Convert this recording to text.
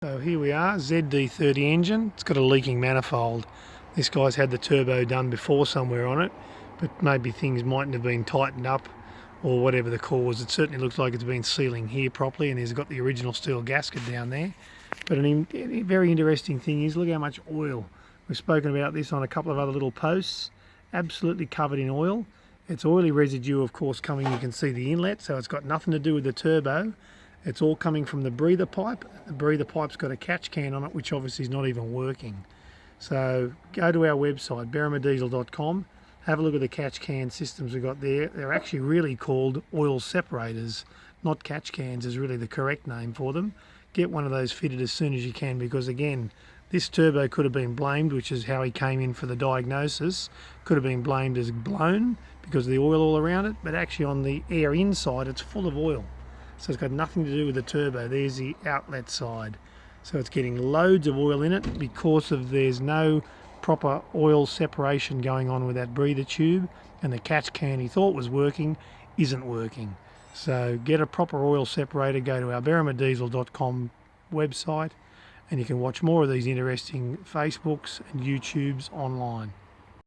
So here we are, ZD30 engine. It's got a leaking manifold. This guy's had the turbo done before somewhere on it, but maybe things mightn't have been tightened up or whatever the cause. It certainly looks like it's been sealing here properly, and he's got the original steel gasket down there. But a very interesting thing is, look how much oil. We've spoken about this on a couple of other little posts. Absolutely covered in oil. It's oily residue, of course, coming, you can see the inlet, so it's got nothing to do with the turbo. It's all coming from the breather pipe. The breather pipe's got a catch can on it, which obviously is not even working. So go to our website, berrimadiesel.com, have a look at the catch can systems we've got there. They're actually really called oil separators, not catch cans is really the correct name for them. Get one of those fitted as soon as you can, because again, this turbo could have been blamed, which is how he came in for the diagnosis, could have been blamed as blown because of the oil all around it, but actually on the air inside it's full of oil. So it's got nothing to do with the turbo. There's the outlet side. So it's getting loads of oil in it because there's no proper oil separation going on with that breather tube, and the catch can he thought was working isn't working. So get a proper oil separator, go to our berrimadiesel.com website, and you can watch more of these interesting Facebooks and YouTubes online.